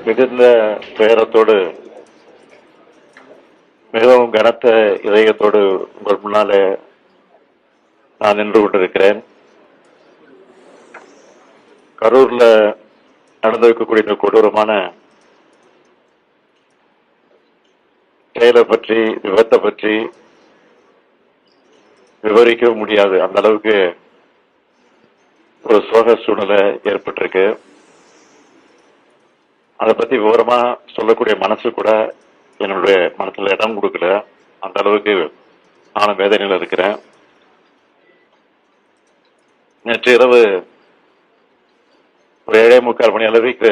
மிகுந்த துயரத்தோடு மிகவும் கனத்த இதயத்தோடு உங்கள் முன்னாலே நான் நின்று கொண்டிருக்கிறேன். கரூர்ல நடந்திருக்கக்கூடிய இந்த கொடூரமான செயலை பற்றி, விபத்தை பற்றி விவரிக்க முடியாது. அந்த அளவுக்கு ஒரு சோக சூழ்நிலை ஏற்பட்டிருக்கு. அதை பத்தி விவரமா சொல்லக்கூடிய மனசு கூட என்னுடைய மனசுல இடம் கொடுக்கல. அந்த அளவுக்கு நானும் வேதனையில் இருக்கிறேன். நேற்று இரவு ஒரு 7:45 மணி அளவுக்கு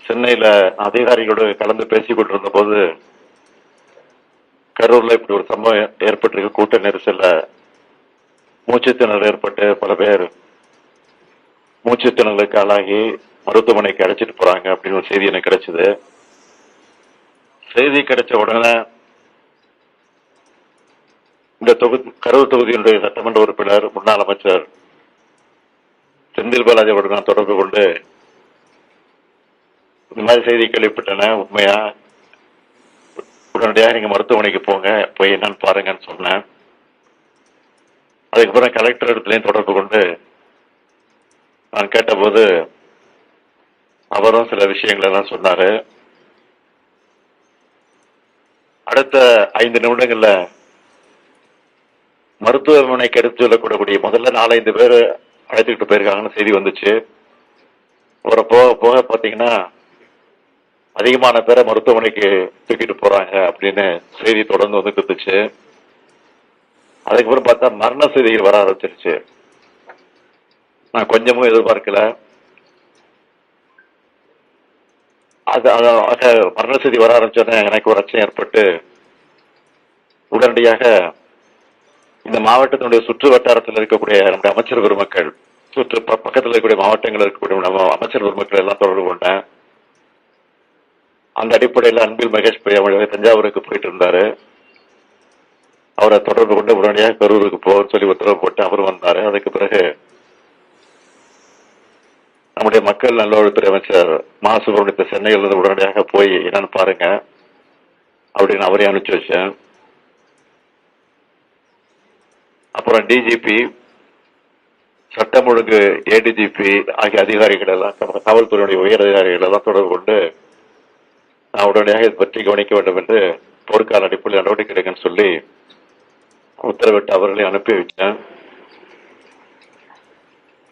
சென்னையில அதிகாரிகளோடு கலந்து பேசிக் கொண்டிருந்த போது கரூர்ல இப்படி ஒரு சம்பவம் ஏற்பட்டிருக்கு. கூட்ட நெரிசல்ல மூச்சுத்திணறல் ஏற்பட்டு பல பேர் மூச்சுத்திணறலுக்கு ஆளாகி மருத்துவமனைக்கு அழைச்சிட்டு போறாங்க அப்படின்னு ஒரு செய்தி எனக்கு கிடைச்சது. செய்தி கிடைச்ச உடனே இந்த கரூர் தொகுதியினுடைய சட்டமன்ற உறுப்பினர் முன்னாள் அமைச்சர் செந்தில் பாலாஜியோடு நான் தொடர்பு கொண்டு இந்த மாதிரி செய்தி கேள்விப்பட்டன, உண்மையா, உடனடியாக நீங்க மருத்துவமனைக்கு போங்க, போய் என்னன்னு பாருங்கன்னு சொன்னேன். அதுக்கப்புறம் கலெக்டர் இடத்துலையும் தொடர்பு கொண்டு நான் கேட்டபோது அவரும் சில விஷயங்கள் எல்லாம் சொன்னாரு. அடுத்த 5 நிமிடங்கள்ல மருத்துவமனைக்கு எடுத்து சொல்லக்கூடிய முதல்ல 4-5 பேர் அழைத்துக்கிட்டு போயிருக்காங்கன்னு செய்தி வந்துச்சு. ஒரு போக போக பாத்தீங்கன்னா அதிகமான பேரை மருத்துவமனைக்கு தூக்கிட்டு போறாங்க அப்படின்னு செய்தி தொடர்ந்து வந்து குத்துச்சு. அதுக்கப்புறம் பார்த்தா மரண செய்திகள் வர ஆரம்பிச்சிருச்சு. நான் கொஞ்சமும் எதிர்பார்க்கல. மரண செய்தி வர ஆரம்பிச்சோன்னே எனக்கு ஒரு அச்சம் ஏற்பட்டு உடனடியாக இந்த மாவட்டத்தினுடைய சுற்று வட்டாரத்தில் இருக்கக்கூடிய நம்முடைய அமைச்சர் பெருமக்கள், பக்கத்தில் இருக்கக்கூடிய மாவட்டங்களில் இருக்கக்கூடிய நம்ம அமைச்சர் பெருமக்கள் எல்லாம் தொடர்பு கொண்டேன். அந்த அடிப்படையில் அன்பில் மகேஷ் தஞ்சாவூருக்கு போயிட்டு இருந்தாரு. அவரை தொடர்பு கொண்டு உடனடியாக கரூருக்கு போன்னு சொல்லி உத்தரவு போட்டு அவர் வந்தாரு. அதுக்கு பிறகு நம்முடைய மக்கள் நல்வாழ்வுத்துறை அமைச்சர் மா சுப்பிரமணியத்தை சென்னையில் இருந்து உடனடியாக போய் என்னன்னு பாருங்க அப்படின்னு அவரையும் அனுப்பிச்சு வச்சேன். அப்புறம் டிஜிபி, சட்டம் ஒழுங்கு ஏடிஜிபி ஆகிய அதிகாரிகள் எல்லாம், காவல்துறையுடைய உயர் அதிகாரிகள் எல்லாம் தொடர்பு கொண்டு நான் உடனடியாக இதை பற்றி கவனிக்க வேண்டும் என்று போர்க்கால அடிப்படையில் நடவடிக்கை எடுக்கன்னு சொல்லி உத்தரவிட்டு அவர்களையும் அனுப்பி வச்சேன்.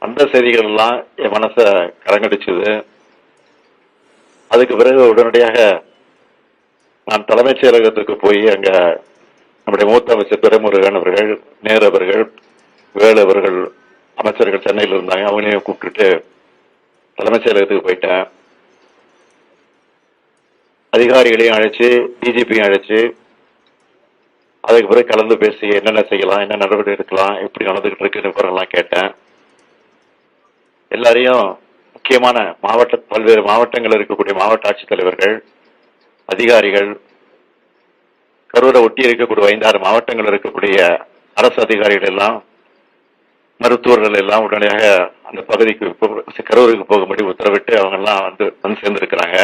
அந்த செய்திகள் எல்லாம் என் மனச கரங்கடிச்சது. அதுக்கு பிறகு உடனடியாக நான் தலைமைச் செயலகத்துக்கு போய் அங்க நம்முடைய மூத்த அமைச்சர் துரைமுருகன் அவர்கள், நேரு அவர்கள், வேலு அவர்கள் அமைச்சர்கள் சென்னையில் இருந்தாங்க. அவங்களையும் கூப்பிட்டுட்டு தலைமைச் செயலகத்துக்கு போயிட்டேன். அதிகாரிகளையும் அழைச்சு, டிஜிபியும் அழைச்சு, அதுக்கு பிறகு கலந்து பேசி என்னென்ன செய்யலாம், என்ன நடவடிக்கை எடுக்கலாம், எப்படி நடந்துகிட்டு இருக்கு விவரம்லாம் கேட்டேன். எல்லாரையும் முக்கியமான பல்வேறு மாவட்டங்கள் இருக்கக்கூடிய மாவட்ட ஆட்சித்தலைவர்கள், அதிகாரிகள், கரூரை ஒட்டி இருக்கக்கூடிய 5-6 மாவட்டங்கள் இருக்கக்கூடிய அரசு அதிகாரிகள் எல்லாம், மருத்துவர்கள் எல்லாம் உடனடியாக அந்த பகுதிக்கு கரூருக்கு போகும்படி உத்தரவிட்டு அவங்க எல்லாம் வந்து சேர்ந்திருக்கிறாங்க.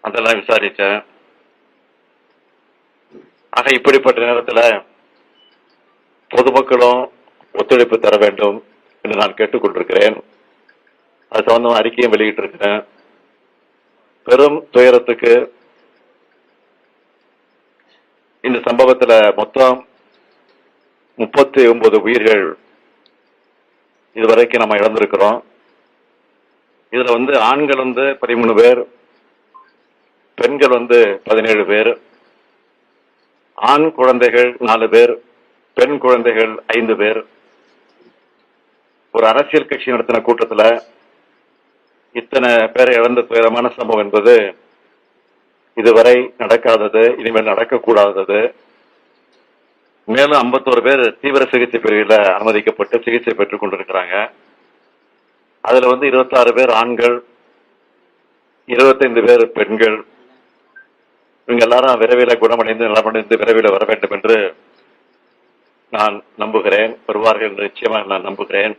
அதெல்லாம் விசாரிச்சேன். ஆக இப்படிப்பட்ட நேரத்தில் பொதுமக்களும் ஒத்துழைப்பு தர வேண்டும் என்று நான் கேட்டுக்கொண்டிருக்கிறேன். அது சம்பந்தமா அறிக்கையும் வெளியிட்டு இருக்கிறேன். பெரும் துயரத்துக்கு இந்த சம்பவத்தில் மொத்தம் 39 உயிர்கள் இதுவரைக்கும் நம்ம இழந்திருக்கிறோம். இதுல ஆண்கள் 13 பேர், பெண்கள் 17 பேர், ஆண் குழந்தைகள் 4 பேர், பெண் குழந்தைகள் 5 பேர். ஒரு அரசியல் கட்சி நடத்தின கூட்டத்தில் இத்தனை பேரை இழந்த துயரமான சம்பவம் என்பது இதுவரை நடக்காதது, இனிமேல் நடக்கக்கூடாதது. மேலும் 51 பேர் தீவிர சிகிச்சை பிரிவில் அனுமதிக்கப்பட்டு சிகிச்சை பெற்றுக் கொண்டிருக்கிறாங்க. அதுல 26 பேர் ஆண்கள், 25 பேர் பெண்கள். இவங்க எல்லாரும் விரைவில் குணமடைந்து நலமடைந்து விரைவில் வர வேண்டும் என்று நான் நம்புகிறேன். வருவார்கள் என்று நிச்சயமாக நான் நம்புகிறேன்.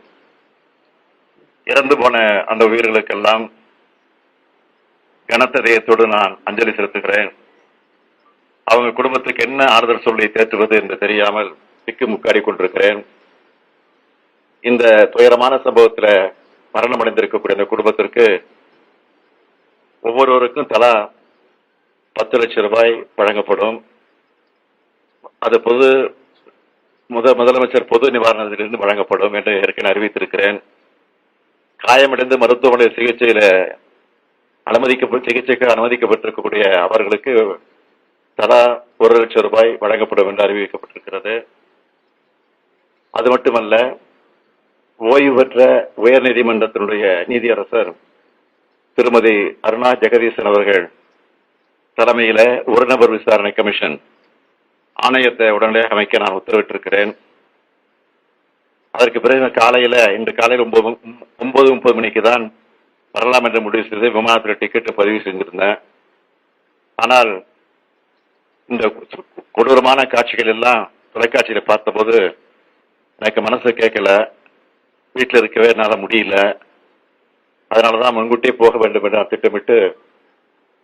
இறந்து போன அந்த உயிர்களுக்கெல்லாம் கனத்த இதயத்தோடு நான் அஞ்சலி செலுத்துகிறேன். அவங்க குடும்பத்துக்கு என்ன ஆறுதல் சொல்லி தேற்றுவது என்று தெரியாமல் திக்கு முக்காடி கொண்டிருக்கிறேன். இந்த துயரமான சம்பவத்தில் மரணமடைந்திருக்கக்கூடிய அந்த குடும்பத்திற்கு ஒவ்வொருவருக்கும் தலா 10 லட்சம் ரூபாய் வழங்கப்படும். அது முதலமைச்சர் பொது நிவாரணத்திலிருந்து வழங்கப்படும் என்று ஏற்கனவே அறிவித்திருக்கிறேன். காயமடைந்து மருத்துவமனை சிகிச்சைக்கு அனுமதிக்கப்பட்டிருக்கக்கூடிய அவர்களுக்கு தலா 1 லட்சம் ரூபாய் வழங்கப்படும் என்று அறிவிக்கப்பட்டிருக்கிறது. அது மட்டுமல்ல, ஓய்வு பெற்ற உயர்நீதிமன்றத்தினுடைய நீதியரசர் திருமதி அருணா ஜெகதீசன் அவர்கள் தலைமையில ஒரு நபர் விசாரணை கமிஷன் ஆணையத்தை உடனடியாக அமைக்க நான் உத்தரவிட்டிருக்கிறேன். அதற்கு பிறகு இன்று காலையில் 9:30 மணிக்கு தான் வரலாம் என்று முடிவு செய்து விமானத்தில் டிக்கெட் பதிவு செஞ்சிருந்தேன். ஆனால் இந்த கொடூரமான காட்சிகள் எல்லாம் தொலைக்காட்சியில பார்த்தபோது எனக்கு மனசு கேட்கல, வீட்டில் இருக்கவே என்னால் முடியல. அதனாலதான் முன்கூட்டியே போக வேண்டும் என்று நான் திட்டமிட்டு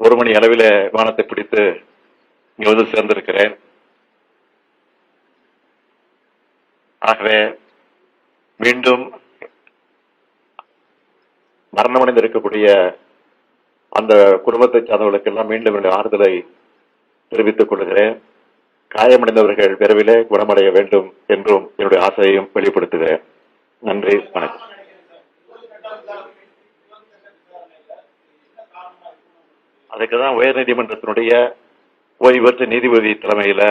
1 மணி அளவில் விமானத்தை பிடித்து இங்க வந்து சேர்ந்திருக்கிறேன். ஆகவே மீண்டும் மரணமடைந்து இருக்கக்கூடிய அந்த குடும்பத்தை சார்ந்தவர்களுக்கு எல்லாம் மீண்டும் என்னுடைய ஆறுதலை தெரிவித்துக் கொள்கிறேன். காயமடைந்தவர்கள் விரைவிலே குணமடைய வேண்டும் என்றும் என்னுடைய ஆசையையும் வெளிப்படுத்துகிறேன். நன்றி, வணக்கம். அதுக்குதான் உயர்நீதிமன்றத்தினுடைய ஓய்வு பெற்ற நீதிபதி தலைமையில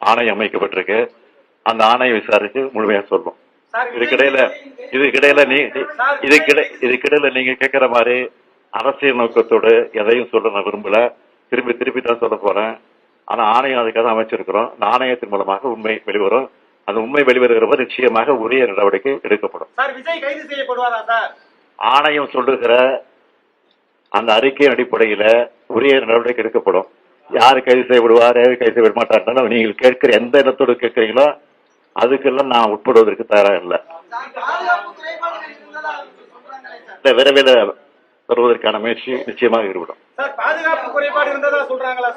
ஆணையம் அமைக்கப்பட்டிருக்கு. அந்த ஆணையம் விசாரிச்சு முழுமையா சொல்லும். இதுக்கிடையில நீங்க கேட்கிற மாதிரி அரசியல் நோக்கத்தோடு எதையும் சொல்ல நான் விரும்பல. திருப்பி தான் சொல்ல போறேன். ஆனா ஆணையம் அதுக்காக அமைச்சிருக்கிறோம். அந்த ஆணையத்தின் மூலமாக உண்மை வெளிவரும். அந்த உண்மை வெளிவருகிறவர் நிச்சயமாக உரிய நடவடிக்கை எடுக்கப்படும். ஆணையம் சொல்லுகிற அந்த அறிக்கையின் அடிப்படையில உரிய நடவடிக்கை எடுக்கப்படும். யாரு கைது செய்யப்படுவார், யாரு கைது செய்ய மாட்டார், நீங்கள் கேட்கிற எந்த இடத்தோடு கேட்கிறீங்களோ அதுக்கெல்லாம் நான் உட்படுவதற்கு தயாராக இல்லை. விரைவில் வருவதற்கான முயற்சி நிச்சயமாக ஈடுபடும். பாதுகாப்பு குறைபாடு இருந்ததா சொல்றாங்களா?